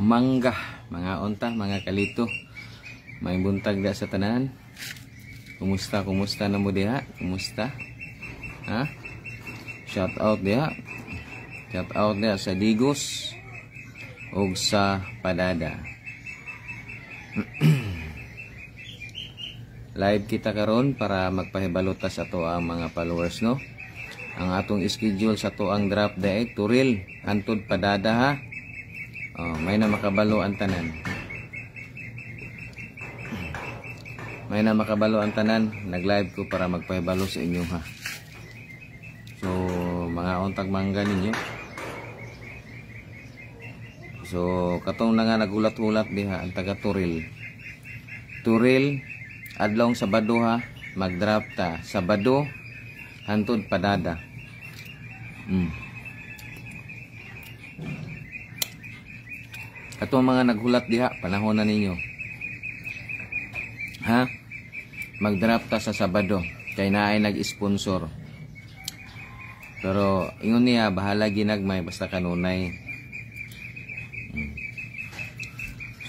mangga, mga unta, mga kalito. May buntag da sa tanan. Kumusta na mo diha? Kumusta? Ha? Shout out diha. Shout out diha sa Digos ug sa Padada. Live kita karon para magpahibalotas sa ato ang mga followers, no? Ang atong schedule sa to ang draft daig Turil hantod Padada, ha. May na makabalo ang tanan. May na makabalo ang tanan. Nag-live ko para magpahibalo sa inyo, ha. So, mga untag mangga ninyo. So, katong na nga nagulat-ulat diha ang taga Turil. Turil adlong Sabado, ha, mag-draft ta Sabado hantod Padada. Katong mga naghulat diha, panahon na ninyo, ha, mag-draft ta sa Sabado kay naay nag-sponsor. Pero ingon niya bahala ginagmay basta kanunay.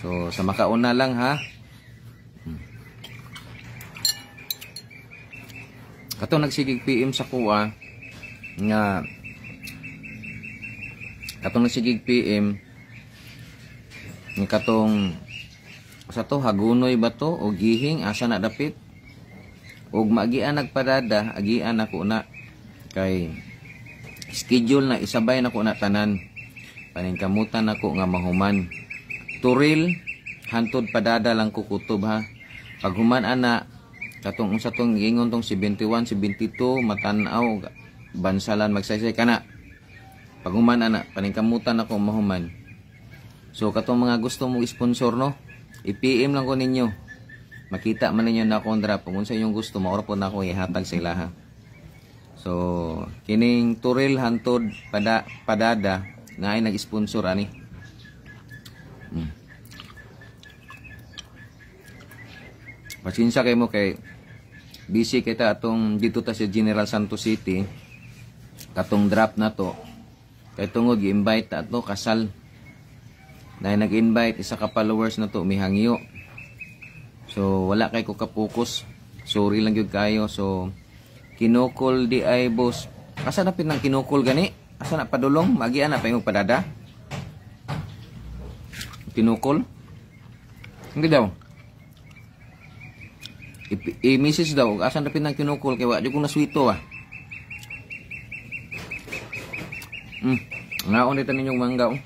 So sa makauna lang, ha. Katong nagsigig PM sa kuha nga katong nagsigig PM nga katong sa to Hagunoy ba to o Gihing asa na dapit ug magian nagpadada agian ako na kay schedule na isabay na ko na tanan paningkamutan ako nga mahuman Turil hantod Padada lang ko kutob, ha. Paghuman ana katong sa tong gingon tong 71, 72 matanaw bansalan magsaysay kana. Paghuman ana paningkamutan ako mahuman. So katong mga gusto mo sponsor, no, i-PM lang ko ninyo. Makita man ninyo na akong draft kung sa inyong gusto maoro po na ako ihatag sa ilaha. So kining Turil hantod Padada nga ay nag-sponsor ani. Pasensya kayo mo kay busy kita atong dito ta sa General Santos City katong draft na to kay tungod gi-invite ta ato kasal na nag-invite isa ka followers na to mihangyo. So wala kay ko ka-focus, sorry lang gyud kayo. So kinukol di ay boss, asa na pinang kinukol gani, asa na padulong magian na payong Padada kinukol hindi daw i-message daw asa na pinang kinukol kay wa di ko naswito, ah. Ngaon dito ninyong mangga, oh.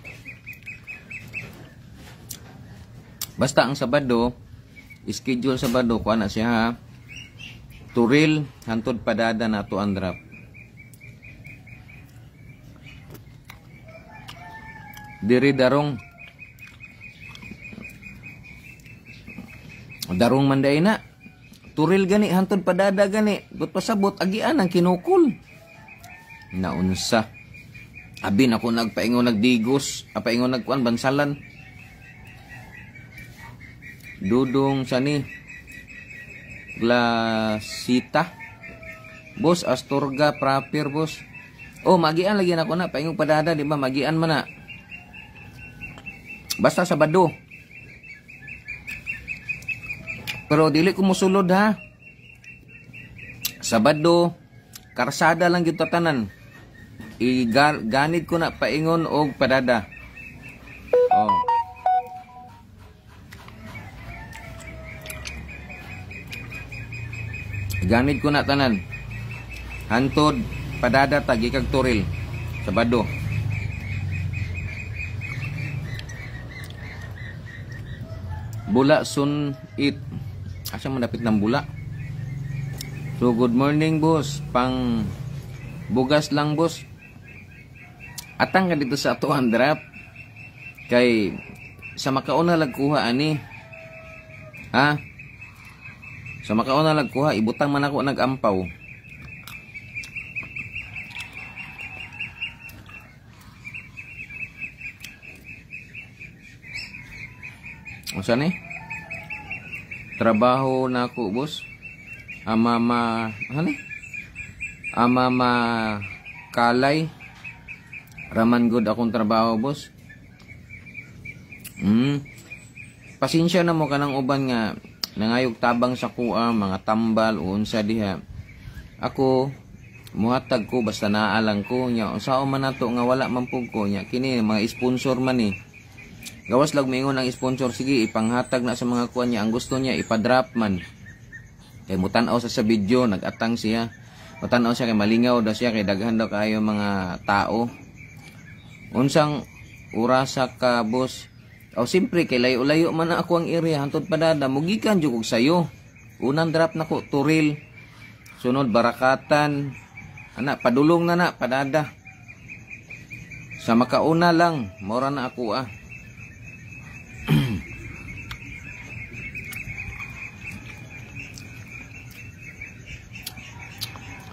Basta ang Sabado schedule Sabado kuha na siya, ha. Turil hantod Padada na to ang draft. Diri darong manday na Turil gani hantod Padada gani but pasabot agian ang kinukul naunsa abi na ko nagpaingon nagdigos apaingon nagkuan bansalan dudong sani Glasita boss Astorga proper boss magian lagi na ko na paingon Padada, di ba magian man na basta Sabado. Pero dili ko musulod, ha. Sabado karsada lang gyud tatanan. Ganid ko na paingon og Padada. Ganid ko na tanan. Hantod Padada tagi kag Turil Sabado. Bula sun it. Asa man dapit ng bula. So good morning, boss. Pang bugas lang, boss. Atang ka dito sa ato ang draft. Kay sa makauna lagkuha ani. Ha? Sa makauna lagkuha ibutang man ako nagampaw. Unsa ni? Trabaho na ako, boss. Amama kalay. Raman good akong trabaho, boss. Pasensya na mo kanang uban nga nangayog tabang sa kuha, mga tambal o unsa diha. Ako muhatag ko basta naalang ko nya unsao man nato nga wala man pug ko nya kini mga sponsor man ni. Gawas lag miingon ang sponsor, sige ipanghatag na sa mga kuha niya, ang gusto niya ipa-drop man. Kay mutan-aw sa video, nag-atang siya. Mutan-aw siya kay malingaw daw siya kay daghan daw kayo mga tao. Unsang urasa ka boss? O simpre kay layo-layo man na ako ang area hantod padada, mugikan jud kog sayo. Unang drop nako Turil. Sunod Barakatan. Ana padulong na padada. Sa makauna lang, mora na ako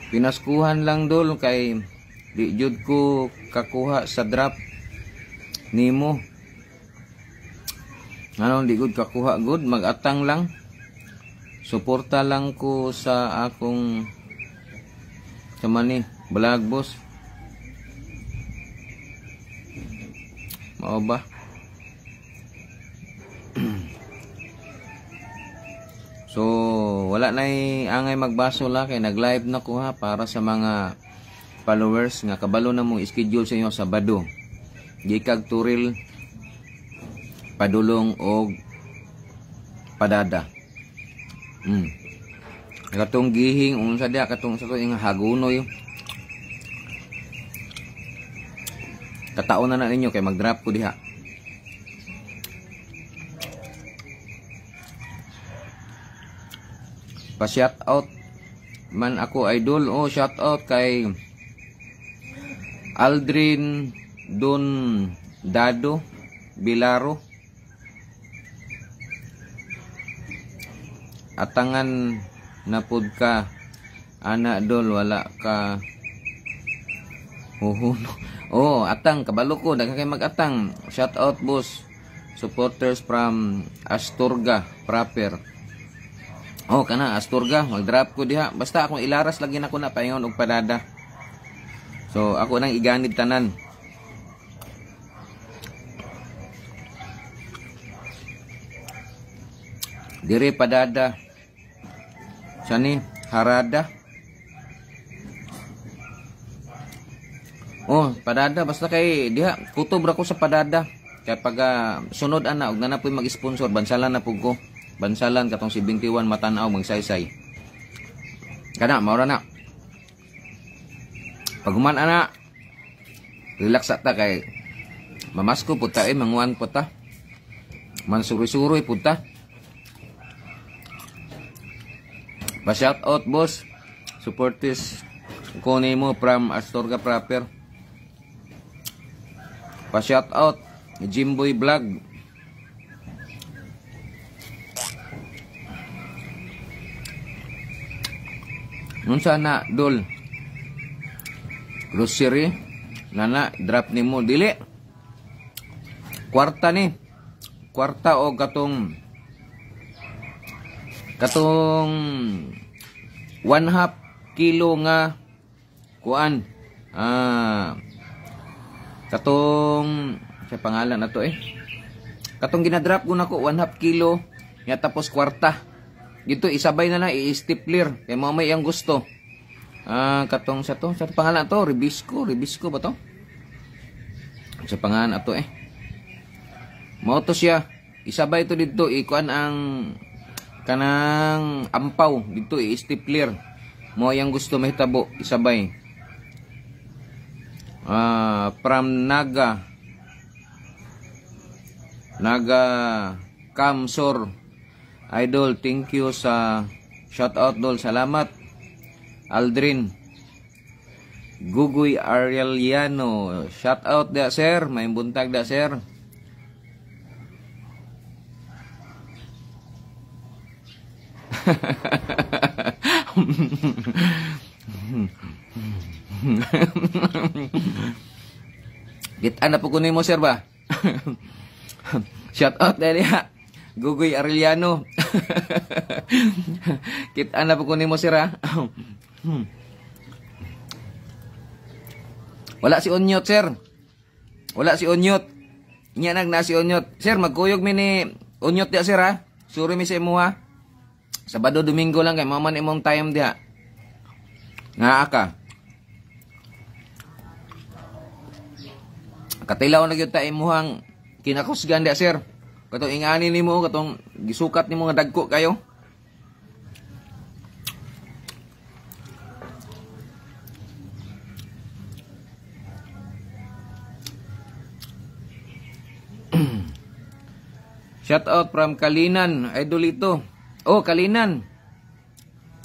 Pinaskuhan lang dol kay di jud ko kakuha sa drop nimo. Ano di gud kakuha good, mag-atang lang. Suporta lang ko sa akong ni vlog boss. Mao ba? So, wala na angay magbaso la kay nag-live na ko ha para sa mga followers nga kabalo na mong schedule sa inyo Sabado. Gikag Turil, padulong og padada. Katong gihing unsa dia katong sa to ing hagunoy. Kataon na ninyo kay mag-drop ko diha. Pa-shout out man ako idol. Oh, shout out kay Aldrin Don Dado Bilaro. Atangan na pud ka ana dol, wala ka oh atang kabalo ko daghan kay mag-atang. Shout out boss, supporters from Astorga proper. Oh kana Astorga, mag-drop ko diha basta akong ilaras lagi na ko na paingon og padada. So ako nang iganid tanan. Dire padada sani harada. Oh padada basta kay diha kutob ra ko sa padada kay pag sunod ana og nanapoy mag-sponsor bansalan na pug ko. Bansalan katong si 21 Matanaw magsaysay. Kana mao ra na. Paguman ana. Relax ta kay mamasko pud ta manguan pud ta. Mansuri-suroy pud ta. Pa shout out boss. Supporters ko nimo from Astorga proper. Pa shout out Jimboy Vlog. Unsa na dol? Grocery nana drop nimo dili. Kwarta ni. Kwarta o katong 1/2 kilo nga kuan. Katong sa pangalan na to katong ginadrop ko nako 1/2 kilo nya tapos kwarta. Dito isabay na i-stapler kay mao may ang gusto. Katong sa pangalan to, Ribisco ba to? Sa pangalan ato Mao to siya. Isabay to dito ikuan ang kanang ampaw dito i-stapler. Mao yang gusto mahitabo isabay. From Naga Kamsor idol, thank you sa shout out dol, salamat. Aldrin Guguy Arieliano, shout out da sir, may buntag da sir. Kita na po kunin mo sir ba? Shout out dali ha. Gugoy Arellano. Kita na po kunin mo sira. Wala si Onyot sir. Wala si Onyot. Nya na si Onyot. Sir, magkuyog mi ni Onyot dia, sir, ha? Suri mi sa imo, ha? Sabado, Domingo lang kay maman imong time dia. Nga ka. Katilaw na gyud ta imuhang kinakusgan dia, sir. Katong ingani nimo, katong gisukat nimo nga dagko kayo. Shout out from Kalinan, idol ito. Oh, Kalinan.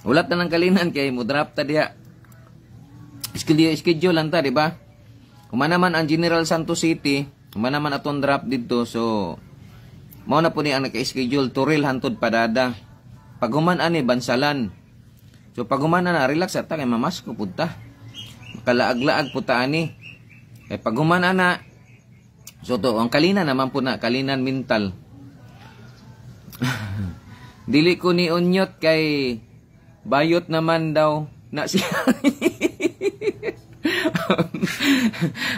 Ulat na ng Kalinan kay mo draft ta diha. Schedule lang ta, di ba? Kumana man ang General Santos City, kumana man atong draft dito, so mao na po ni ang naka-schedule Turil hantod Padada. Pag human ani Bansalan. So pag human na relax ta kay mamasko pud ta. Makalaag-laag pud ta ani. Kay pag human na so to ang Kalinan naman po na Kalinan mental. Dili ko ni Onyot kay bayot naman daw na siya.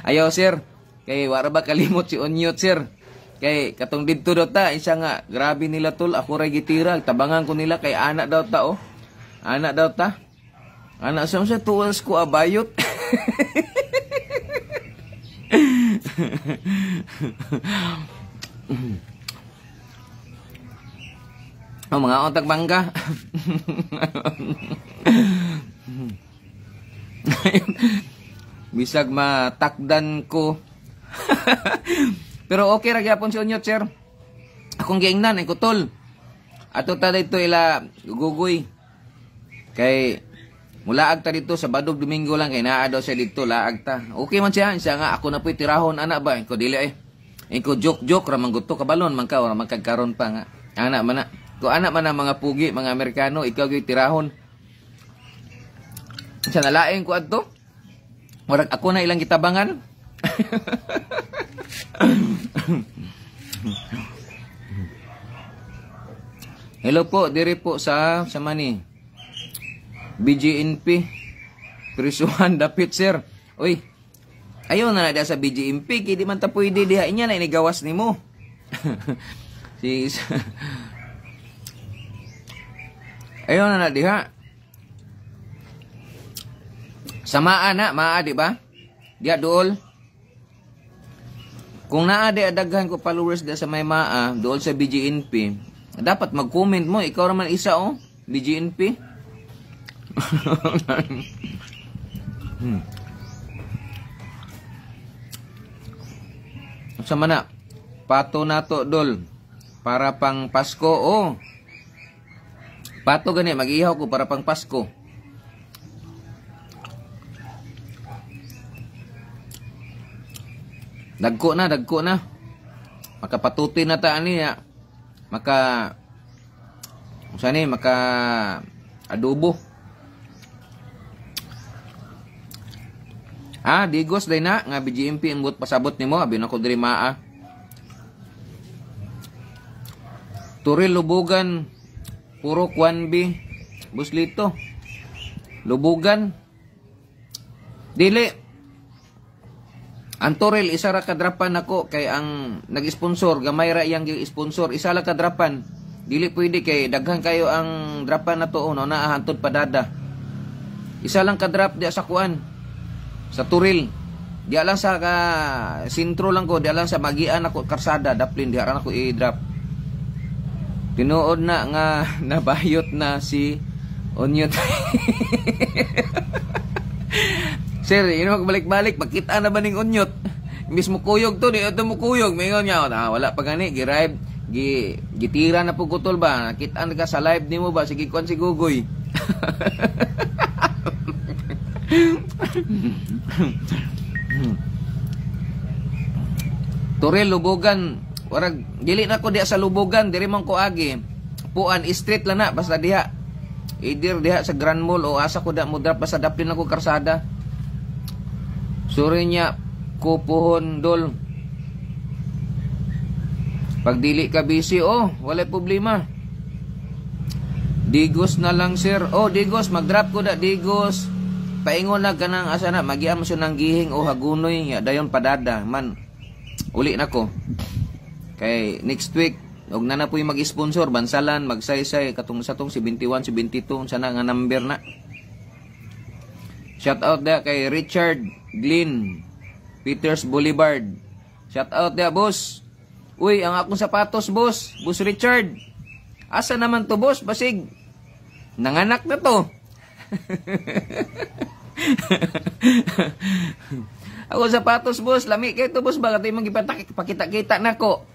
Ayaw, sir. Kay wala ba kalimot si Onyot, sir. Kay katong didto daw ta, isa nga grabe nila tol, ako ray gitira, tabangan ko nila kay anak daw ta oh. Anak daw ta. Anak sa tools ko abayot. Oh, mga otak bangga. Bisag matakdan ko. Pero okay ra gyapon si Onyot, sir. Akong giingnan ay kutol. Ato ta dito ila guguy. Kay mulaag ta dito sa Badog Domingo lang kay naa daw siya dito laag ta. Okay man siya, siya nga ako na po'y tirahon anak ba. Ko dili eh. Ko joke ra man gudto kabalon man ka ora magkagkaron pa nga. Anak man na. Ko anak man ang mga pugi, mga Amerikano, ikaw gyud tirahon. Sa nalaing ko adto. Murag ako na ilang gitabangan. Hello po, diri po sa mani. BGNP. Prisuhan dapit, sir. Uy. Ayaw na na sa BGNP, kay di man ta pwede diha inya na inigawas nimo. Si ayaw na diha. Samaan na, maa, di ba? Diya dool. Kung naa di adaghan ko followers diya sa may maa, dool sa BGNP, dapat mag-comment mo. Ikaw naman isa, oh. BGNP. Sama na. Pato na to, dol. Para pang Pasko, oh. Pato gani, mag-ihaw ko para pang Pasko. Dagko na. Makapatutoy na ta niya. Maka adobo. Digos day na nga BGMP imbot pasabot nimo abi na ko diri maa. Turil lubugan puro kwanbi buslito. Lubugan. Dili. Ang Turil isa ra kadrapan nako kay ang nag-sponsor gamay ra iyang gi-sponsor isa ra kadrapan. Dili pwede kay daghan kayo ang drapan na to no na hantod Padada. Isa lang ka-drop dia sa kuan. Sa Turil. Dia lang sa sintro lang ko, dia lang sa magian ako karsada, daplin dia ra nako i-drop. Tinuod na nga nabayot na si Onyot. Sir, balik-balik, makita na ba ning Onyot? Mismo kuyog to, di ito mo kuyog. Mingon niya, wala pa gani, gi-rive, gitira na po kutol ba? Nakita na ka sa live ni mo ba? Sige, kuan si Gugoy. Turil, lubugan. Warag, dili na ko diha sa lubugan, diri man ko agi. Puan, street lang na, basta diha. Idir diha sa Grand Mall o asa ko da mo drop basta daplin ako karsada. Suri niya kupuhon dol. Pag dili ka busy, wala problema. Digos na lang sir. Digos, mag-drop ko da Digos. Paingon na ka ng asa na, magiam mo siya ng gihing o hagunoy, dayon Padada. Man, uli na ko. Kay next week og na po mag-sponsor bansalan, magsaysay katong sa tong 71, 72 sana nga number na. Shout out da kay Richard Glynn, Peters Boulevard. Shout out da, boss. Uy, ang akong sapatos, boss. Boss Richard. Asa naman to, boss? Basig nanganak na to. Ako sapatos, boss. Lami kay to, boss. Baka tayo magpakita-kita na ko.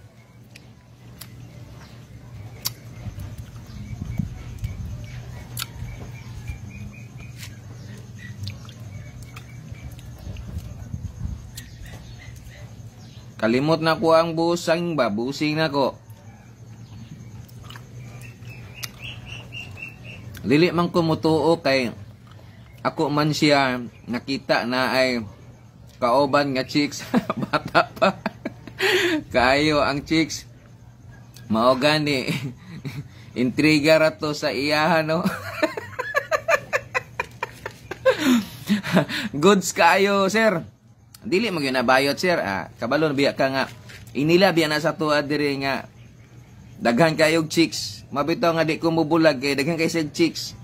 Kalimot na ko ang busing ba? Busing na ko. Dili man ko mutuo kay ako man siya nakita na ay kauban nga chicks. Bata pa. Kaayo ang chicks. Mao gani. Intriga ra to sa iyahan, no? Goods kaayo, sir. Dili mo nabayot, sir. Kabalon biya ka nga inila biya na sa tuwa diri nga daghan kayog chicks. Mabitaw nga di ko mubulag kay daghan kay sa chicks.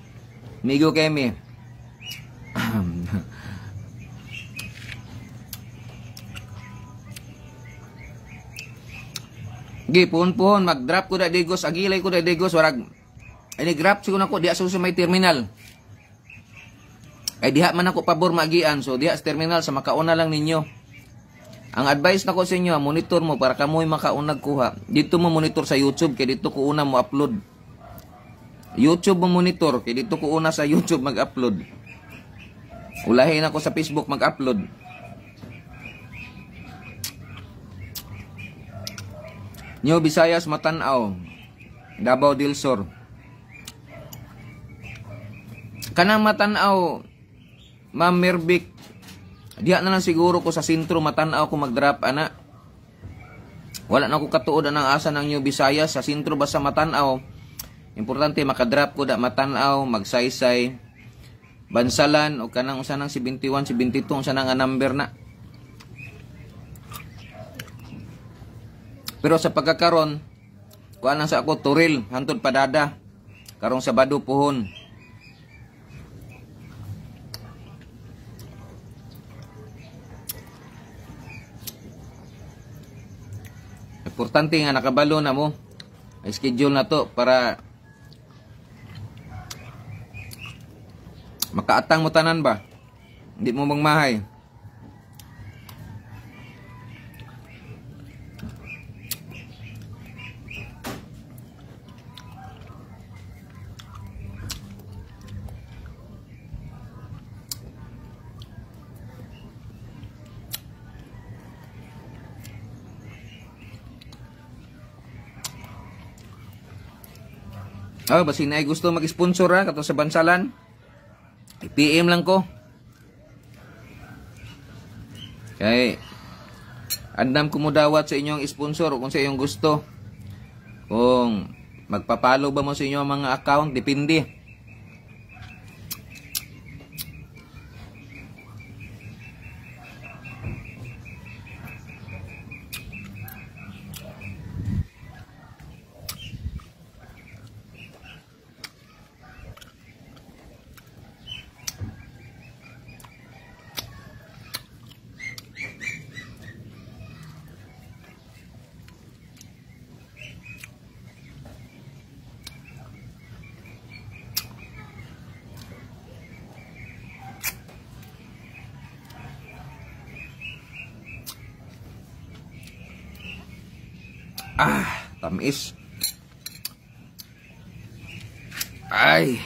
Migo kay mi. Gi puhon mag-drop ko da digos, agilay ko da digos warag. Ini grab siguro nako di aso sa may terminal. Ay diha man ako pabor magian, so diha sa terminal sa makauna lang ninyo. Ang advice nako sa inyo, monitor mo para kamoy makaunag kuha. Dito mo monitor sa YouTube kay dito ko una mo upload. YouTube mo monitor kay dito ko una sa YouTube mag-upload. Ulahin ako sa Facebook mag-upload. New Visayas Matanaw, Davao del Sur. Kanang Matanaw, Ma'am Merbik, diha na lang siguro ko sa sentro Matanaw ko mag-drop, ana. Wala na ko katuod ang asa ng New Visayas. Sa sentro ba sa Matanaw, importante makadrop ko da Matanaw, magsaysay, bansalan, o kanang usa ng 71, 72, usa nga number na. Pero sa pagkakaron, kuha lang sa ako, Turil, hantod padada, karong Sabado puhon. Importante nga nakabalo na mo. Schedule na to para makaatang mo tanan ba? Hindi mo mangmahay. Basi na ay gusto mag-sponsor kato sa bansalan. I-PM lang ko. Kay andam ko mo dawat sa inyong sponsor kung sa inyong gusto. Kung magpapalo ba mo sa inyong mga account, depende. Tamis. Ay.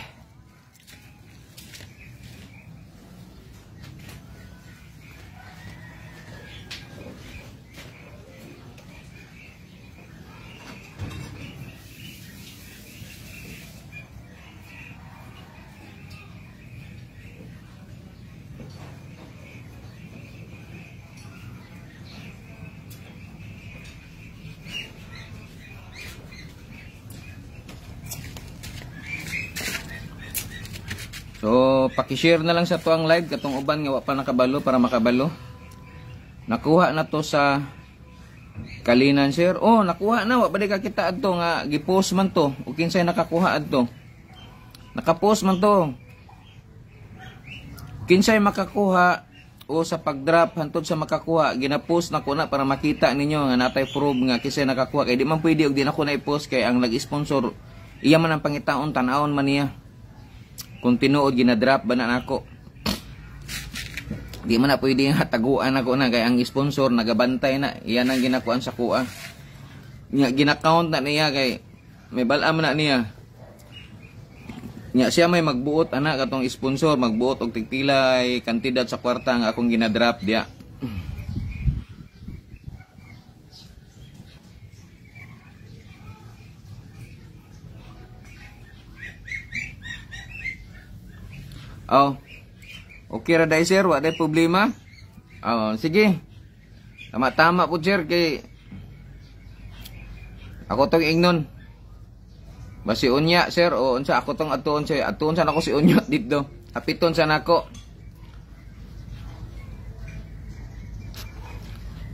So, paki-share na lang sa tuang live katong uban nga wa pa nakabalo para makabalo. Nakuha na to sa Kalinan sir. Oh, nakuha na wa ba ka kita adto nga gi-post man to. O kinsay nakakuha adto. Naka-post man to. Kinsay makakuha o sa pag-drop hantod sa makakuha, gina-post na ko na para makita ninyo nga natay proof nga kinsay nakakuha. Kay di man pwede og di na ko na i-post kay ang nag-sponsor iya man ang pangitaon tan-awon man niya. Kung tinuod gina-drop ba na nako. Di man na pwede nga taguan ako na kay ang sponsor nagabantay na. Iyan ang ginakuan sa kuha. Gina-count na niya kay may bala man na niya. Nya siya may magbuot ana katong sponsor magbuot og tigpilay kantidad sa kwarta nga akong gina-drop dia. Oh. Okay ra dai sir, wa day problema. Oh, sige. Tama-tama po sir kay ako tong ingnon. Basi unya sir o unsa ako tong atuon sa nako si unya dito. Hapiton sa nako.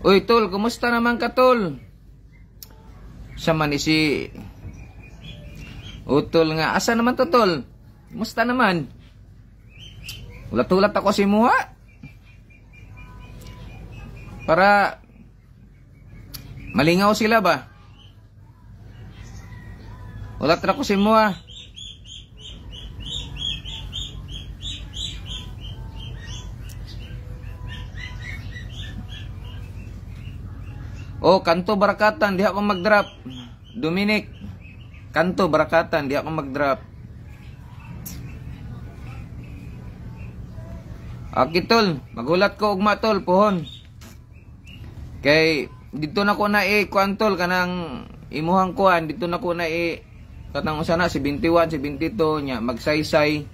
Uy tol, kumusta naman ka tol? Sa man si Utol nga asa naman to tol? Kumusta naman? Ulat-ulat ako si Muha. Para malingaw sila ba? Ulat ra ko si Muha. Oh, kanto barakatan, di ako mag-drop. Dominic, kanto barakatan, di ako mag-drop. Tol, magulat ko ugma tol, pohon. Kay dito na ko na kuantol kanang imuhang kuan, dito na ko na katang usa na si 21, si 22 nya magsaysay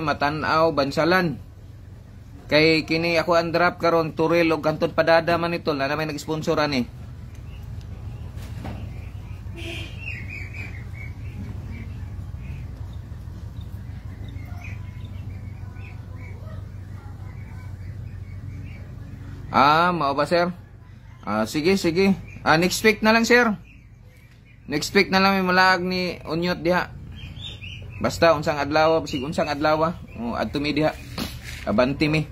matanaw bansalan. Kay kini ako ang drop karon turil og kantod padada man ito na may nag-sponsor ani. Mao ba sir? Sige. Next week na lang sir. Next week na lang may malaag ni Unyot diha. Basta unsang adlaw, sig unsang adlaw, adto mi diha. Abanti mi.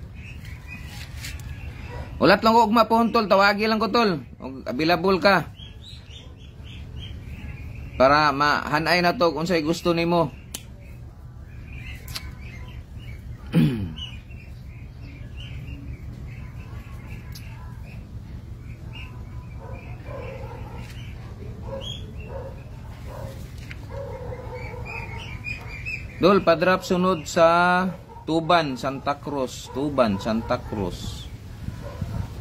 Ulat lang ko ugma pohon tol, tawagi lang ko tol. Og available ka. Para mahanay na to kung unsay gusto nimo. Dol, padrop sunod sa Tuban, Santa Cruz. Tuban, Santa Cruz.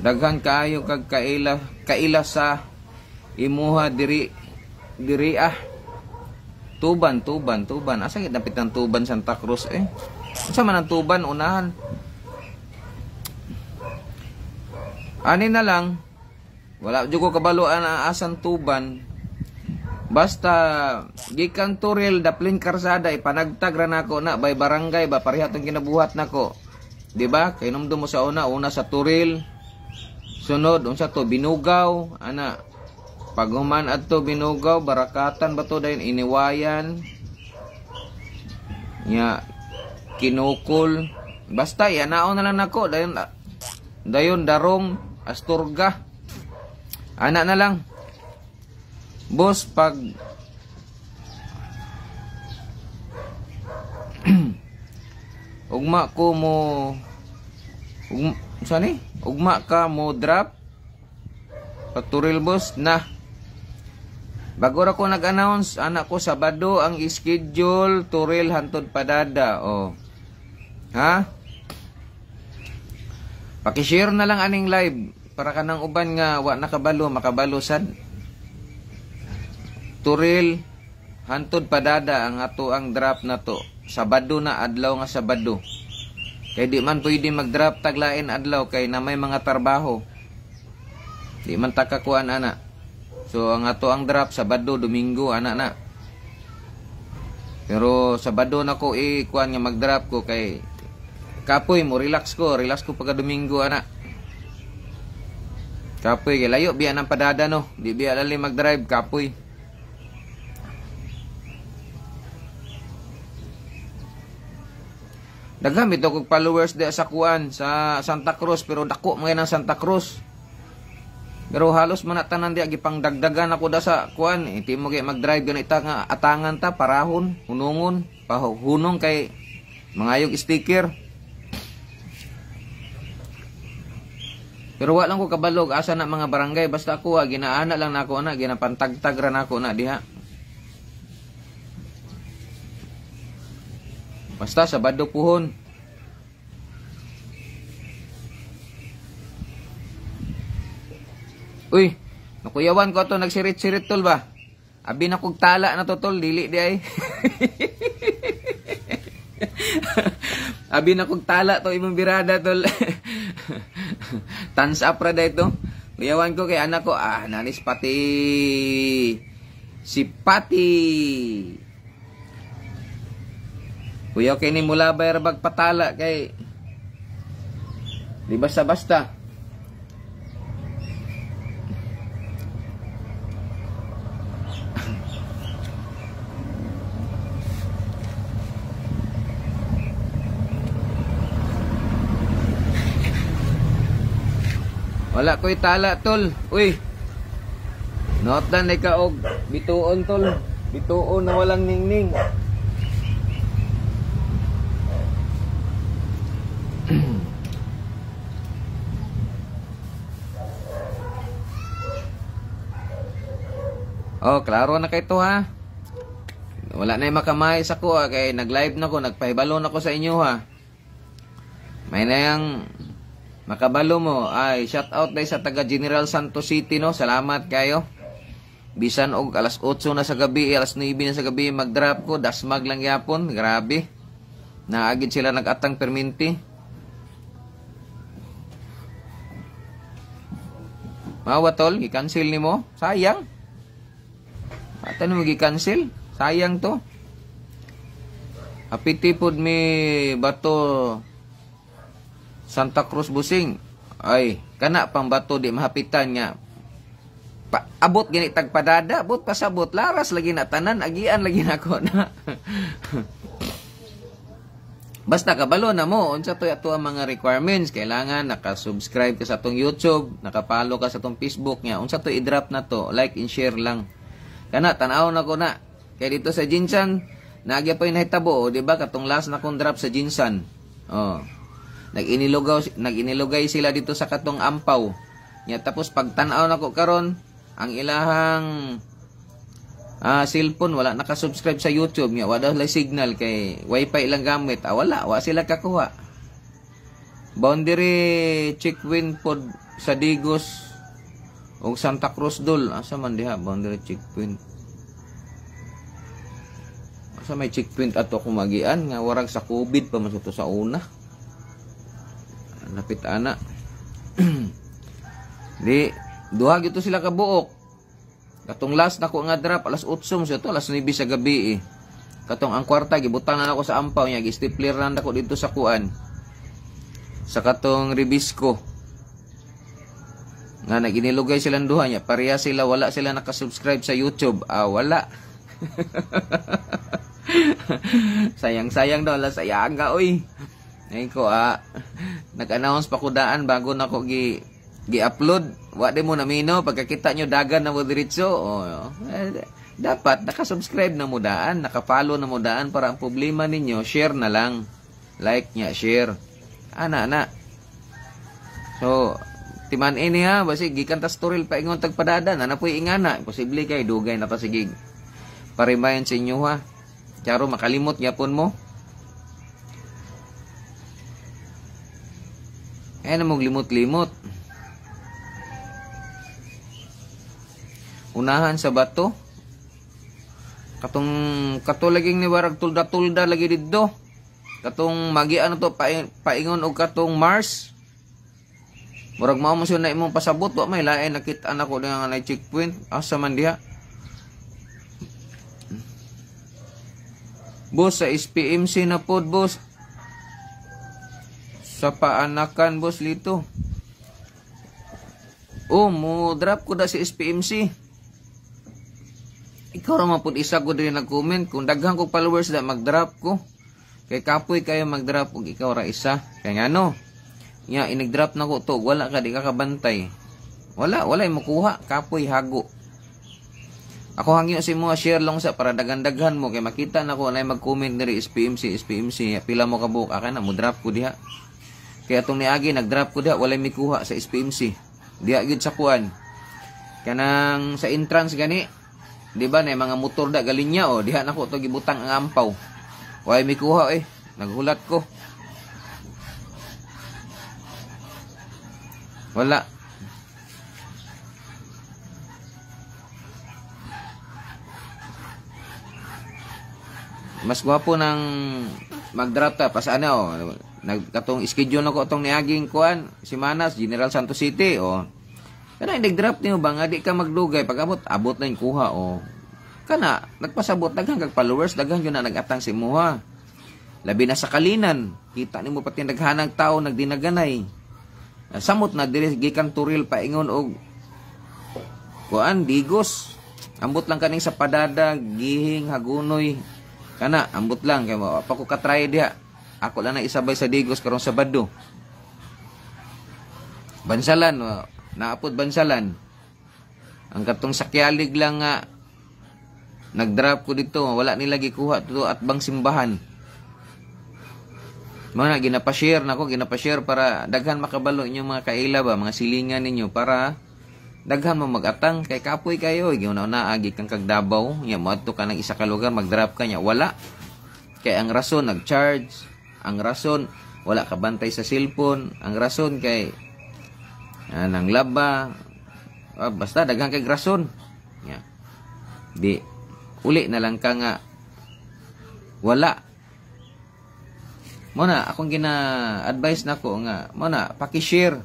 Daghan kaayo kag kaila sa imuha diri Tuban. Asa gid dapit ng Tuban, Santa Cruz Unsa man ang Tuban unahan? Ani na lang. Wala jud ko kabaluan ang asan Tuban. Basta gikan turil daplin karsada ipanagtag ra nako na bay barangay ba pareha tong ginabuhat nako. Di ba? Kay numdum mo sa una sa turil. Sunod unsa to Binugaw ana. Paghuman adto Binugaw barakatan ba to dayon iniwayan. Nya kinukul. Basta ianaon na lang nako dayon Darong Asturga. Ana na lang. Boss, pag ugma ka mo drop paturil boss na bago ra ko nag-announce anak ko Sabado ang schedule turil hantod padada ha paki-share na lang aning live para kanang uban nga wa nakabalo makabalo sad turil hantod padada ang ato ang drop na to. Sabado na adlaw nga Sabado. Kay di man pwede mag-drop taglain adlaw kay na may mga trabaho. Di man takakuan ana. So ang ato ang drop Sabado, Domingo ana na. Pero Sabado na ko kuan nga mag-drop ko kay kapoy mo relax ko pagka Domingo ana. Kapoy kay layo biya ng padada no. Di biya lali mag-drive kapoy. Daghang bitaw kog followers di sa kuan sa Santa Cruz pero dako mo ng Santa Cruz. Pero halos man tanan di gipang dagdagan ako da sa kuan. Iti mo kay mag-drive ganita nga atangan ta parahon, hunungon, pahunong kay mangayog sticker. Pero wa lang ko kabalog asa na mga barangay basta ako ginaana lang nako na ginapantagtag ra nako na diha. Basta Sabado puhon. Uy, nakuyawan ko to nagsirit-sirit tol ba? Abi na kog tala na to tol dili di ay. Abi na kog tala to imong birada tol. Thumbs up ra dito. Kuyawan ko kay anak ko, nanis pati si Pati. Kuya kay ni mula bayar bag patala kay di basta-basta. Wala ko'y tala, tol. Uy. Notan na kaog. Bituon, tol. Bituon na walang ningning. Oh, klaro na kayo to, ha. Wala na yung makamay sa ko, ha. Kaya nag-live na ko. Nagpahibalo na ko sa inyo, ha. May na yung makabalo mo. Ay, shout out day sa taga General Santos City, no. Salamat kayo. Bisan og alas 8 na sa gabi, alas 9 na sa gabi mag-drop ko. Dasmag lang yapon. Grabe. Naagid sila nag-atang perminti. Mawa tol, i-cancel ni mo. Sayang. Ata na mag-i-cancel. Sayang to. Apitipod mi bato Santa Cruz Busing. Ay, kana pang bato di mahapitan nga. Abot gini tagpadada, abot pasabot laras lagi na tanan, agian lagi na ko na. Basta kabalo na mo unsa to ato ang mga requirements, kailangan naka-subscribe ka sa tong YouTube, naka-follow ka sa tong Facebook nya. Unsa to i-drop na to, like and share lang. Kana tan-aw na ko na. Kay dito sa Jinsan, naagya pa nahitabo, di ba? Katong last na kong drop sa Jinsan. Oh. Nag-inilugay sila dito sa katong ampaw. Nya tapos pag tan-aw na ko karon, ang ilahang cellphone wala naka-subscribe sa YouTube nya, wala daw signal kay wifi lang gamit. Wala sila kakuha. Boundary checkpoint pod sa Digos o Santa Cruz dol. Asa man diha boundary checkpoint? Asa may checkpoint ato kung magian nga warag sa COVID pa man sa una. Napit ana. Di duha gito sila ka buok. Katong last nako nga drop alas 8 sa to, alas 9 sa gabi eh. Katong ang kwarta gibutang na nako sa ampaw nya, gi-stapler na nako dito sa kuan. Sa katong Ribisco. Nga naginilugay silang duha nya, pareha sila wala sila naka-subscribe sa YouTube. Wala. Sayang-sayang daw la sayang ga oy. Ay ko nag-announce pa ko daan bago nako gi-upload. Wa di mo namino pagkakita nyo dagan na mo diretso. Dapat naka-subscribe na mo daan, naka-follow na mo daan para ang problema ninyo share na lang. Like nya, share. Ana. So, timan ini ha, basi gikan ta storil pa ingon tagpadada na napoy ingana, posible kay dugay na pa sige. Parimayan sa inyo ha. Charo makalimot gyapon mo. Na mong limot-limot. Unahan sa bato. Katong laging ni warag tulda-tulda lagi didto. Katong magi ano to paingon og katong Mars. Murag mao mo na imong pasabot wa may lain nakita anak ko nga na checkpoint asa man diha. Boss sa SPMC na pod boss. Sa paanakan boss lito. mo drop ko da si SPMC. Ikaw ra man pud isa ko diri nag-comment kung daghan kog followers da mag-drop ko. Kay kapoy kayo mag-drop og ikaw ra isa. Kay ngano? Nya inig-drop na ko to, wala ka di ka kabantay. Wala makuha, kapoy hago. Ako hangyo si mo share lang sa para dagan-daghan mo kay makita na ko na mag-comment diri SPMC. Pila mo ka buok aka na mo drop ko diha. Kaya atong niagi nag-drop ko diha, walay mikuha sa SPMC. Diha gyud sa kuan. Kanang sa entrance gani, di ba na mga motor da galinya o diha nako to gibutang ang ampaw. Way mikuha naghulat ko. Wala. Mas gwapo ng mag-drop ta pas ano nagkatong schedule nako atong niaging kuan si Manas General Santos City kana nag-drop niyo ba nga di ka magdugay pag abot na yung kuha kana nagpasabot daghan kag followers daghan yun na nagatang si muha labi na sa kalinan kita nimo pati daghanang tao nagdinaganay samot na diri gikan turil paingon og kuan digos ambot lang kaning sa padada gihing hagunoy kana ambot lang kay pa ko ka-try diha ako lang na isabay sa digos karong Sabado bansalan naapod bansalan ang katong sakyalig lang nga nag-drop ko dito wala nila gikuha to at bang simbahan mga ginapa-share para daghan makabalo inyo mga kaila ba mga silingan ninyo para daghan mo magatang kay kapoy kayo una agi kang kagdabaw nya mo adto ka nang isa ka lugar mag-drop ka nya wala kay ang rason nag-charge ang rason wala ka bantay sa cellphone ang rason kay nang laba basta daghan kay rason nya di uli na lang ka nga wala mo na akong gina-advise nako nga mo na paki-share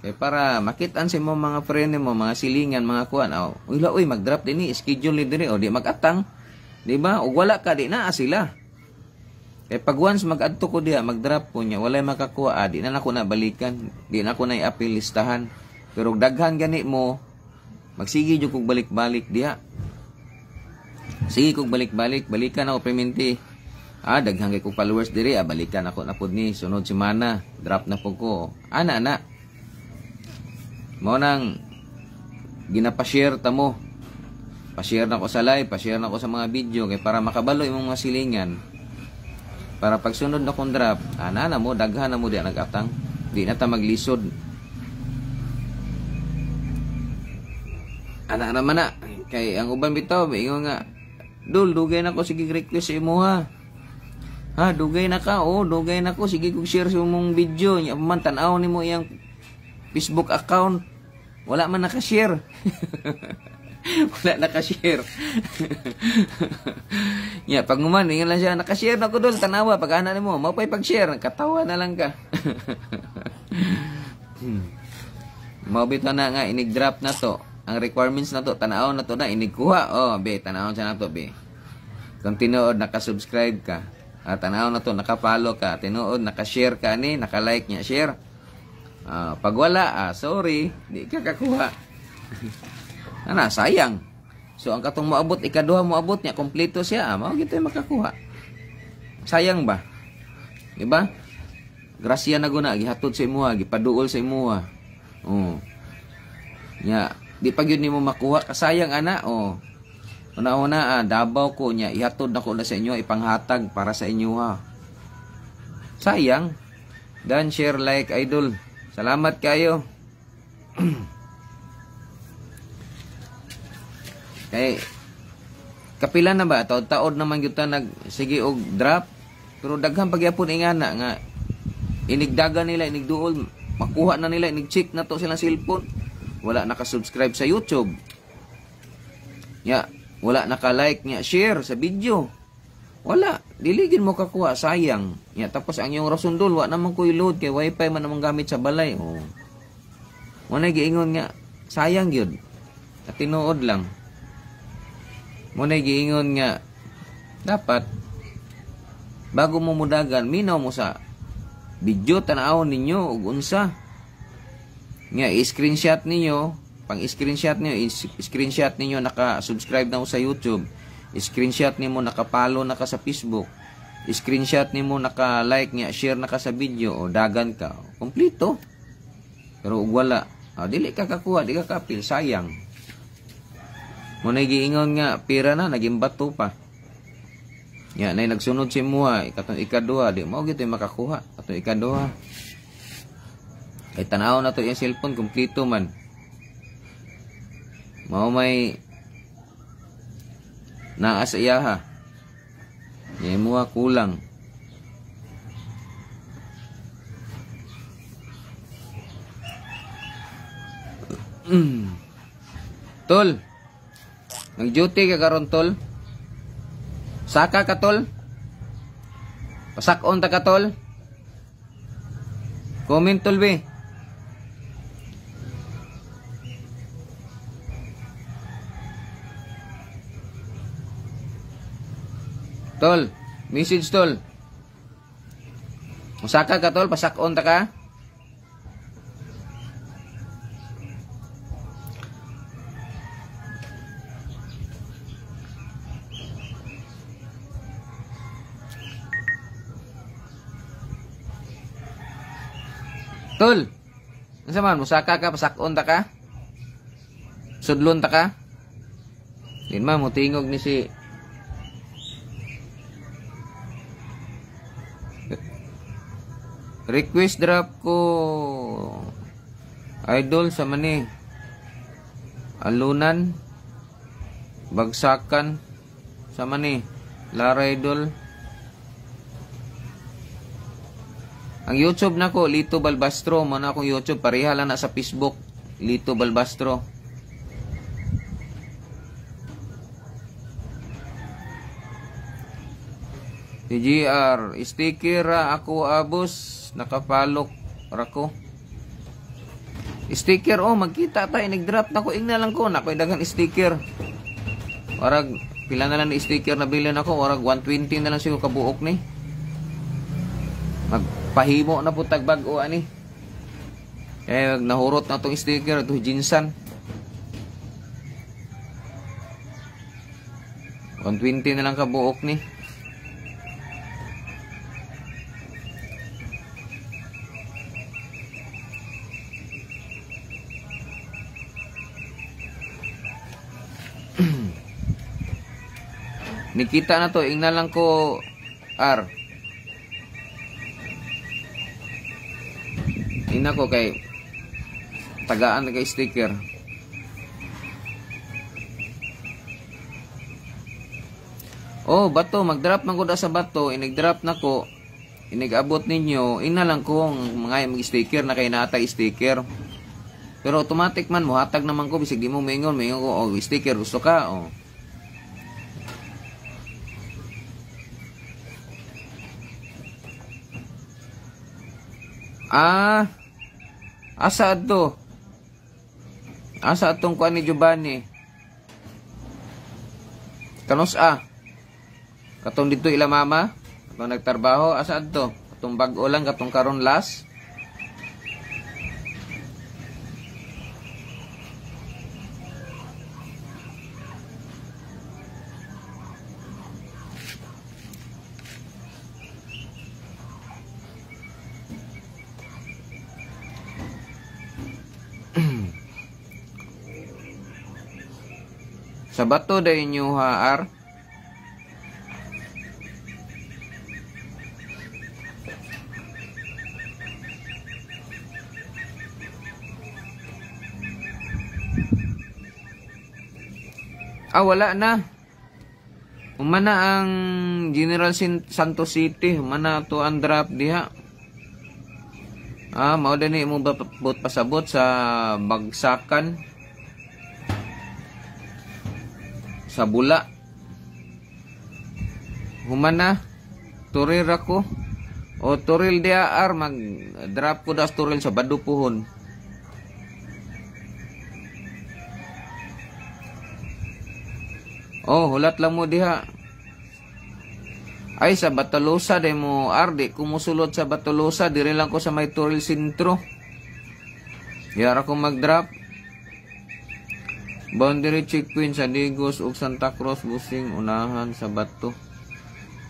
kay para makitaan sa mo mga friend mo mga silingan mga kuan uy mag-drop dinhi schedule ni diri di mag-atang di ba ug wala ka di na sila kay pag once mag-adto ko diha mag-drop ko nya walay makakuha di na nako na balikan di na ako na i-appeal listahan pero daghan gani mo magsige jud kog balik-balik diha sige kog balik-balik balikan ako perminti daghan kay kog followers diri balikan ako na pud ni sunod semana drop na pud ko ana mo nang ginapa-share ta mo pa-share na ko sa live pa-share na ko sa mga video kay para makabalo imong mga silingan para pag sunod na kong drop ana na mo daghan na mo di nagatang di na ta maglisod ana naman na kay ang uban bitaw ingon nga dul dugay na ko sige request sa imo ha dugay na ka dugay na ko sige kog share sa imong video nya man tan-aw nimo iyang Facebook account wala man naka-share wala naka-share nya pag nguman ingon lang siya naka-share na ko dul tanawa pag ana nimo mao pay pag-share katawa na lang ka mao bitaw na nga inig-drop na to ang requirements na to tanaw na to na inigkuha be tanaw sa nato be kung tinuod naka-subscribe ka tanaw na to naka-follow ka tinuod naka-share ka ni naka-like nya share pag wala sorry di ka kakuha sayang so ang katong moabot ikaduha moabot nya kompleto siya mao gid tay makakuha sayang ba di ba grasya na guna gihatod sa imuha gipaduol sa imuha nya di pa gyud nimo makuha kasayang ana una dabaw ko nya ihatod nako na sa inyo ipanghatag para sa inyo ha sayang dan share like idol salamat kayo kay kapila na ba taod naman gyud ta sige og drop pero daghan pagyapon ingana nga inigdagan nila inigduol makuha na nila inig-check na to silang cellphone wala naka-subscribe sa YouTube nya wala naka-like nya share sa video wala diligin mo kakuha sayang nya tapos ang iyong rasundol wa naman ko i-load kay wifi man namang gamit sa balay mo na giingon nga sayang gyud at tinuod lang mo na giingon nga dapat bago mo mudagan minaw mo sa video tan-aw ninyo ug unsa nga i-screenshot ninyo Pang-screenshot niyo, screenshot niyo naka-subscribe na ko sa YouTube. Screenshot nimo naka-follow na ka sa Facebook. Screenshot nimo naka-like niya, share na ka sa video o dagan ka. Kompleto. Pero ug wala, dili ka kakuha, di ka kapil, sayang. Mo nagiingon nga pira na naging bato pa. Ya, nay nagsunod si muha, katong ikaduha, di mo gito makakuha. Katong ikaduha. Kay tanaw na to yung cellphone, kompleto man. Mao may naas iyaha. Yan mo kulang. Tol. Nag-duty ka karon tol. Saka ka tol. Pasakon ta ka tol. Comment tol be. Tol, message tol. Musaka ka tol, pasakon ta ka. Tol, nasa man, musaka ka, pasakon ta ka. Sudlon ta ka. Din ma, mutingog ni si request drop ko idol sa mani alunan bagsakan sa mani Lara idol ang YouTube nako Lito Balbastro mo na akong YouTube pareha lang na sa Facebook Lito Balbastro. TGR sticker ako abos nakapalok rako sticker magkita tayo nag-drop na ko ingna lang ko nakoy daghang sticker warag pila na lang ni sticker na bilhin ako warag 120 na lang siguro kabuok ni magpahimo na po tag bag-o ani kaya nahurot na tong sticker to jinsan 120 na lang kabuok ni nikita na to, ingna lang ko R. Ingna ko kay tagaan na kay sticker. Bato, mag-drop man ko da sa bato, inag-drop na ko, inag-abot ninyo, ingna lang ko mga mag-sticker na kay natay sticker. Pero automatic man, muhatag naman ko, bisig di mo maingon ko, sticker, gusto ka, asa ato? Asa atong kuan ni Giovanni? Kanos katong dito ila mama? Katong nagtrabaho, asa ato? Katong bag-o lang, katong karon last? Sa bato day nyo haar. Wala na. Umana ang General Santos City. Umana to ang drop diha. Mao dani mo bot pasabot sa bagsakan. Sa bula. Humana. Turil ako. O turil dia mag-drop ko das turil sa badupuhon. Hulat lang mo diha. Ay, sa Batalosa, day mo ardi. Kumusulod sa Batalosa, dire lang ko sa may turil sintro. Yara ko mag-drop. Boundary checkpoint sa Digos ug Santa Cruz busing unahan sa bato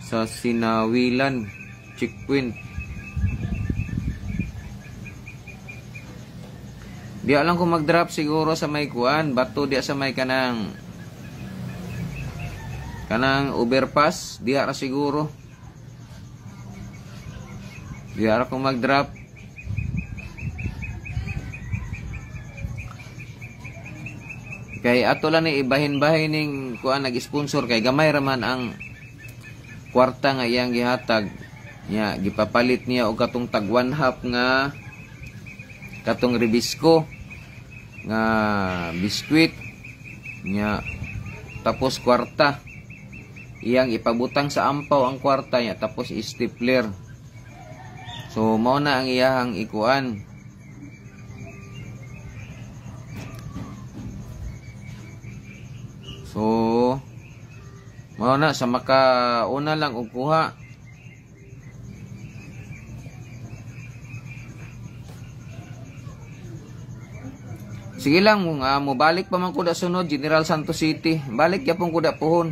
sa Sinawilan checkpoint. Di alam kung mag-drop siguro sa may kuan, bato di sa may kanang overpass, di ara siguro. Di ara kung mag-drop. Kay ato lang ni ibahin-bahin ning kuan nag-sponsor kay gamay raman ang kwarta nga iyang gihatag. Nya gipapalit niya og katong tag 1/2 nga katong ribisco nga biskwit nya tapos kwarta iyang ipabutang sa ampaw ang kwarta niya tapos stapler. So mao na ang iyahang ikuan. So mao na sa makauna lang og kuha. Sige lang, mobalik pa man ko da sunod, General Santos City. Balik yapon ko da puhon.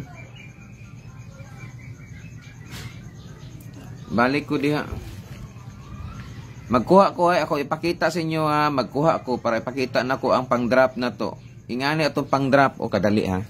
Balik ko diha. Magkuha ko ay ako ipakita sa inyo ha. Magkuha ko para ipakita na ko ang pang-drop na to. Ingani atong pang-drop o kadali ha.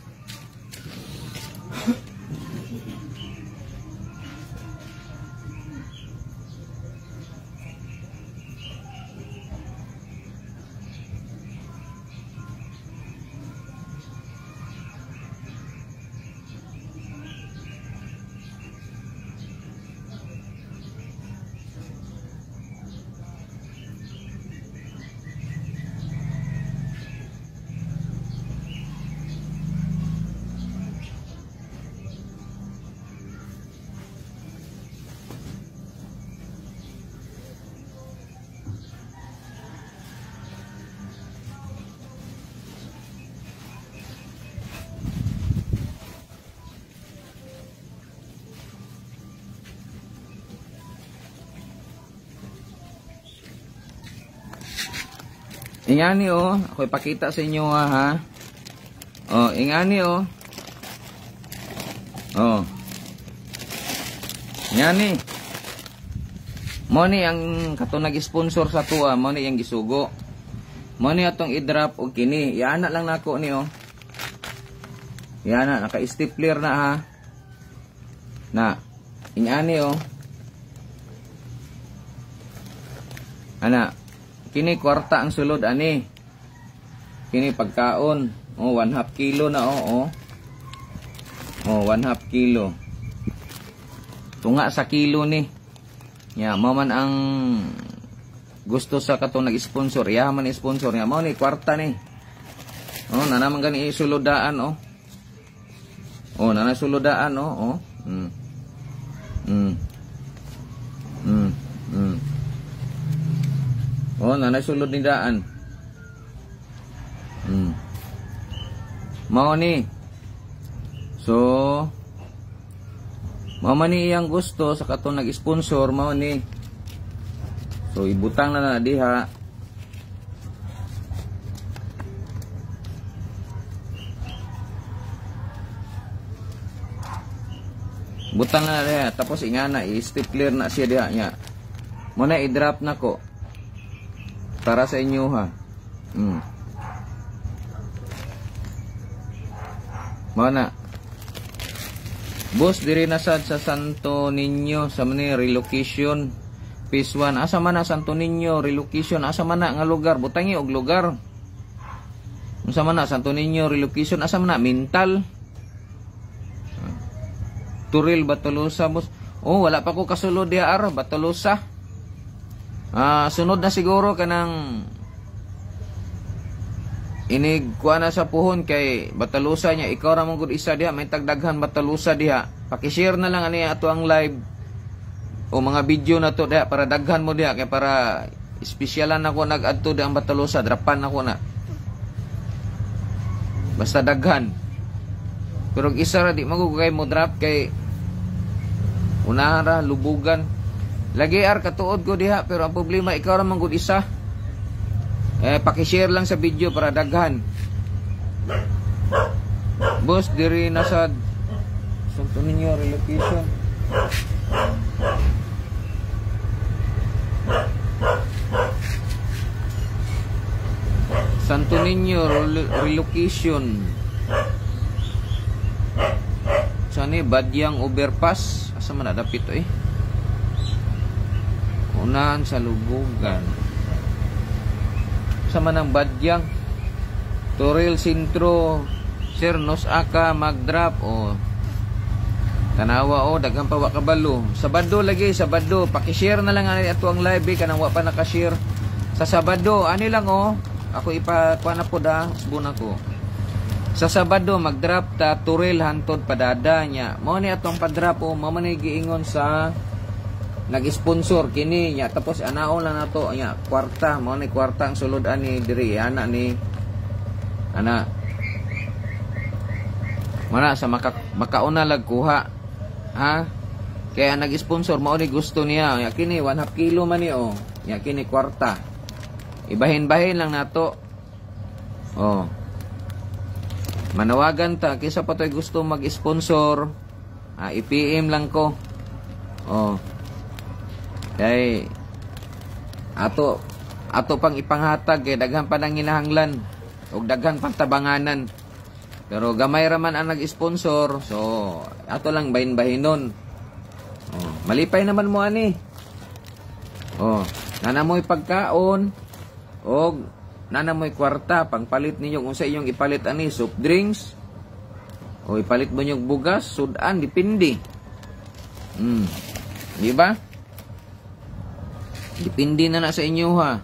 Ingani ako ipakita sa inyo ha. Ingani Ingani. Mo ni ang katong nag-sponsor sa tuwa, mo ni ang gisugo. Mo ni atong i-drop og kini. Iana lang nako ni Iana naka-stapler na ha. Na ingani Ana kini kwarta ang sulod ani. Kini pagkaon. 1/2 kilo na 1/2 kilo. Tunga sa kilo ni. Ya, mao man ang gusto sa katong nag-sponsor. Yaman ni sponsor niya. Mao ni kwarta ni. Na naman gani isulodaan na sulodaan nanay sulod ni daan. Mao ni. So, mao man ni iyang gusto sa katong nag-sponsor, mao ni. So, ibutang na diha. Butang na diha. Tapos ingana, i-stapler na siya diha niya. Muna i-drop na ko. Para sa inyo ha. Mana? Boss diri na sad sa Santo Niño sa mani relocation phase 1. Asa man na Santo Niño relocation? Asa man na nga lugar? Butangi og lugar. Asa man na Santo Niño relocation? Asa man na Mintal? Turil Batolosa boss. Wala pa ko kasulod diha Batolosa. Sunod na siguro kanang inig kuha na sa puhon kay Batalusa niya. Ikaw ra mong gud isa diha, may tagdaghan Batalusa diha. Paki-share na lang ani ato ang live o mga video na to diha para daghan mo diha kay para espisyalan ako nag-adto diha ang Batalusa, drapan ako na. Basta daghan. Pero isa ra di magugay mo drop kay unahan ra lubugan. Lagi katuod ko diha pero ang problema ikaw ra man gud isa. Paki-share lang sa video para daghan. Boss, diri na sa Santo Niño relocation. Santo Niño relocation. Sani Badyang overpass. Asa man nadapit to eh? Unahan sa Lubugan. Sa man ang Badyang. Toril Sintro. Sir, nos aka mag-drop o tanawa o daghang pa wa kabalo. Sabado lagi, Sabado. Paki-share na lang ani ato ang live kanang wa pa naka-share. Sa Sabado, ani lang o. Ako ipakuha na po da, subon ako. Sa Sabado mag-drop ta Toril hantod padada nya. Mao ni atong pa-drop o mao man giingon sa nag-sponsor kini nya tapos anaon lang nato nya kwarta, mao ni kwarta ang sulod ani diri ana ni ana. Mana sa makauna lag kuha. Ha? Kaya nag-sponsor mao ni gusto niya. Ya kini 1/2 kilo man ni oh. Ya kini kwarta. Ibahin-bahin lang nato. Oh. Manawagan ta kisa pa toy gusto mag-sponsor. I-PM lang ko. Oh. Kay ato pang ipanghatag kay daghan pa nang hinahanglan ug daghan pang tabanganan. Pero gamay raman ang nag-sponsor. So, ato lang bahin-bahinon. Oh, malipay naman mo ani. Oh, nanamoy pagkaon og nanamoy kwarta pangpalit ninyo kung sa inyong ipalit ani soft drinks o ipalit mo yung bugas, sudan, dipindi. Di ba? Dipindi na sa inyo ha.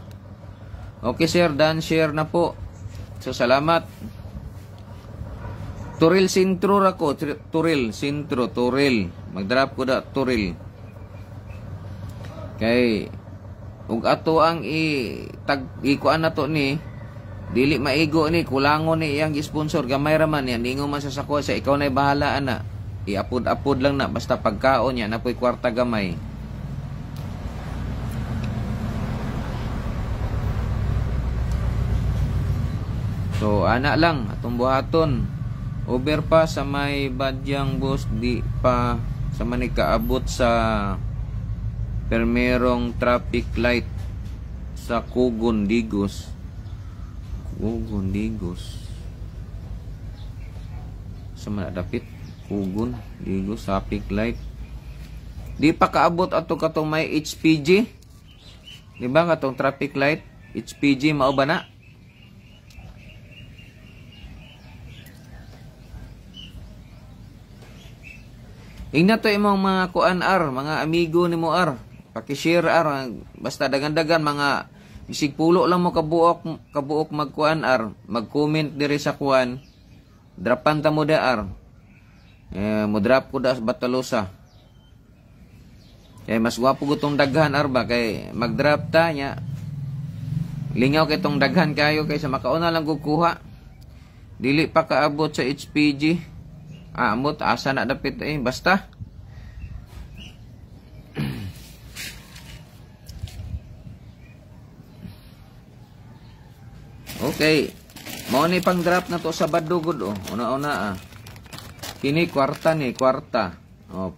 Okay sir, dan share na po. So, salamat. Toril Sintro rako, Toril Sintro, Toril. Mag-drop ko da Toril. Kay ug ato ang ikuan na to ni dili maigo ni kulangon ni iyang sponsor gamay ra man yan ningo man sa sako sa ikaw nay bahala ana. Iapod-apod lang na basta pagkaon niya napoy kwarta gamay. So ana lang atong buhaton. Overpass sa may Badyang boss di pa sa manikaabot sa permerong traffic light sa Kugon Digos. Kugon Digos. Sa manadapit Kugon Digos traffic light. Di pa kaabot ato katong may HPG. Di ba katong traffic light? HPG mao ba na? Ingna to imong mga kuan ar, mga amigo nimo ar. Paki-share ar, basta dagan-dagan mga bisig pulo lang mo kabuok magkuan ar, mag-comment diri sa kuan. Drapan ta mo da ar. Mo drop ko da sa Batalosa. Kay mas gwapo gutong daghan ar ba kay mag-drop ta nya. Lingaw kay tong daghan kayo kay sa makauna lang kukuha. Dili pa kaabot sa HPG. Amot asa na dapit basta okay mao ni pang drop na to sa badugod una-una kini kwarta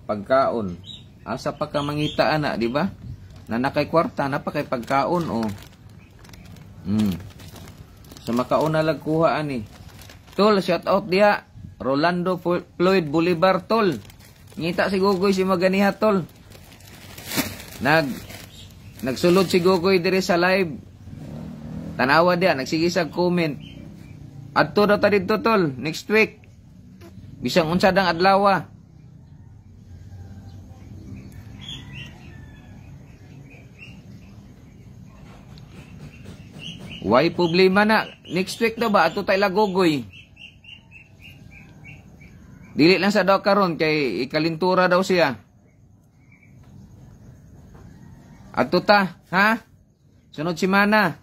pagkaon asa pa ka mangita ana di ba na nakay kwarta na pa kay pagkaon sa makauna lag kuha ani tol shout out dia Rolando Floyd Bolivar tol. Ngita si Gugoy si maganiha tol. Nagsulod si Gugoy dire sa live. Tanawa dia nagsigisag comment. Adto daw ta didto tol next week. Bisang unsa dang adlaw. Why problema na next week daw ba ato tay Gugoy. Dili lang sa daw karon kay ikalintura daw siya. Ato ta, ha? Sunod semana.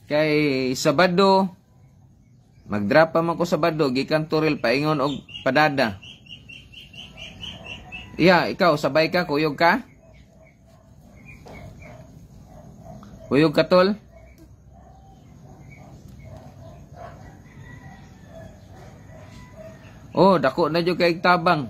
Kay Sabado mag-drop pa man ko Sabado gikan Toril paingon og padada. Iya, ikaw sabay ka kuyog ka? Kuyog ka tol? Oh, dako na jud kay tabang.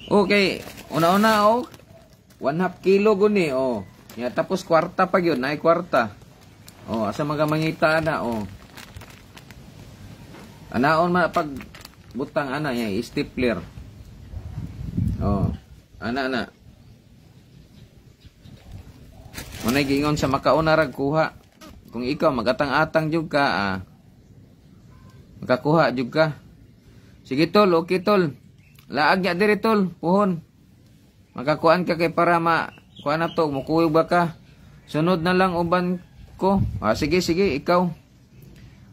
Okay, una-una oh, 1/2 kilo guni oh. Ya tapos kwarta pa gyud, nay kwarta. Oh, asa magamangita na oh. Anaon man pag butang ana ya stapler. Oh, ana. Unay gingon sa makauna rag kuha. Kung ikaw magatang-atang jud ka makakuha jud ka. Sige tol, okay tol. Laag niya diri tol, puhon. Makakuan ka kay para kuan na to, mukuyog ba ka? Sunod na lang uban ko. Sige, ikaw.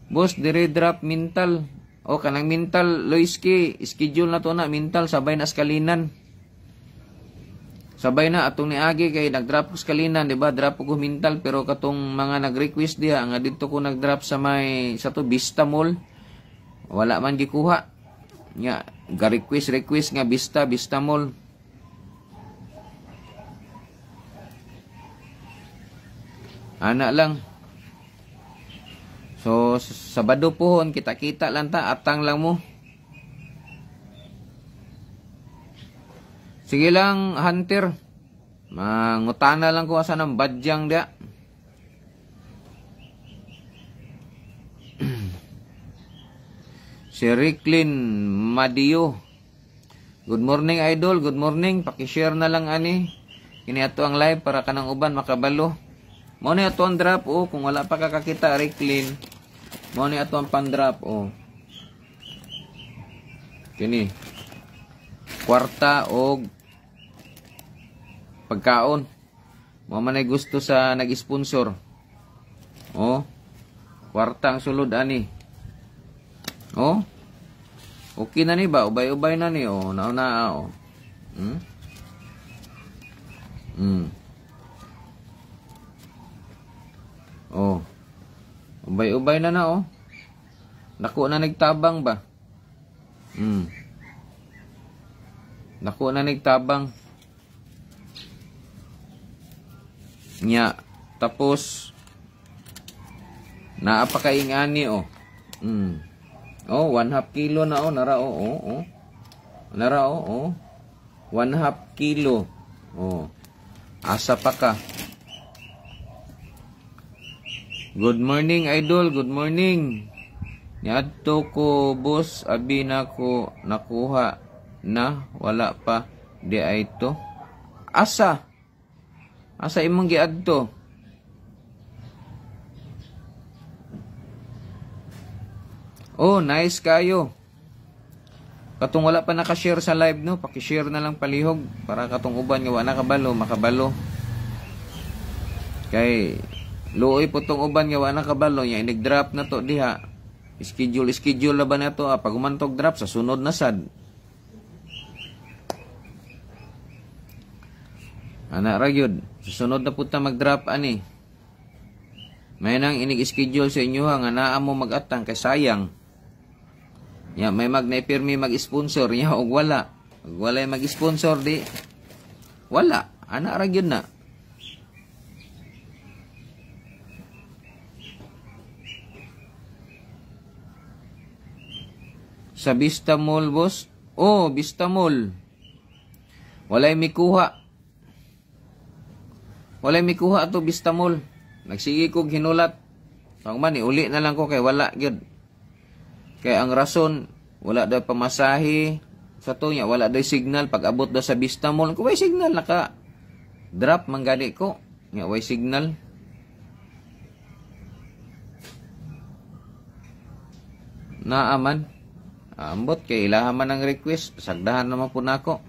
Boss, diri drop mental. O kanang mental, Loiski, schedule na to na mental sabay na skalinan. Sabay na atong niagi kay nag-drop ko skalinan, di ba? Drop ko mental pero katong mga nag-request diha nga dito ko nag-drop sa may sa to Vista Mall. Wala man gikuha. Nya, request nga Vista Mall. Ana lang. So, Sabado pohon, kita-kita lang ta, atang lang mo. Sige lang, Hunter. Mangutana lang ko asa ng badyang dia. Si Ricklin Madio. Good morning, idol. Good morning. Paki-share na lang ani. Kini ato ang live para kanang uban makabalo. Mao ni ato ang drop oh, kung wala pa kakakita Ricklin. Mao ni ato ang pan-drop oh. Kini. Kwarta og pagkaon. Mao man ay gusto sa nag-sponsor. Oh. Kwarta ang sulod ani. Oh. Okay na ni ba? Ubay-ubay na ni oh. Nauna oh. Oh. Ubay-ubay na oh. Naku na nagtabang ba? Naku na nagtabang. Nya. Tapos naapakaingani oh. Oh, 1/2 kilo na oh, nara oh. Nara oh. 1/2 kilo. Oh. Asa pa ka? Good morning, idol. Good morning. Niadto ko, boss, abi na ko nakuha na wala pa di ay to. Asa imong giadto? Oh, nice kayo. Katong wala pa naka-share sa live no, paki-share na lang palihog para katong uban nga wala kabalo, makabalo. Kay luoy po tong uban nga wala kabalo, nya inig-drop na to diha. Schedule na ba na to? Pag umantog drop sa sunod na sad. Ana ra gyud, susunod na punta mag-drop ani. May nang inig-schedule sa inyo nga naa mo mag-atang kay sayang. Ya, may mag-naipirmi mag-sponsor niya og wala. Ug wala mag-sponsor di. Wala, ana ra gyud na. Sa Vista Mall, boss? Oh, Vista Mall. Walay mikuha. Walay mikuha ato Vista Mall. Nagsige kog hinulat. Pangman uli na lang ko kay wala gyud. Kay ang rason wala daw pamasahe sa to nya, wala daw signal pag abot daw sa Vista Mall. Kung way signal naka drop man gani ko. Nya way signal. Naaman. Ambot kay ilaha man ang request, sagdahan naman po nako.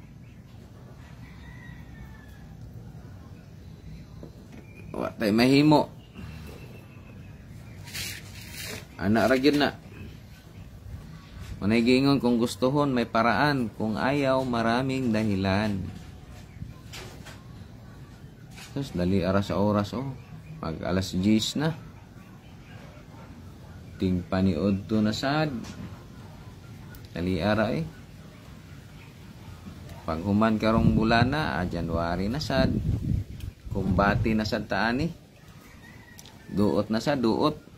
Wa tay mahimo. Anak ra gyud na. Manay gingon kung gustuhon may paraan, kung ayaw maraming dahilan. Tapos dali ara sa oras oh. Pag alas 10 na. Ting paniod to na sad. Dali ara eh. Pag human karong bulana, January na sad. kumbati na sa taani. Duot na sa duot.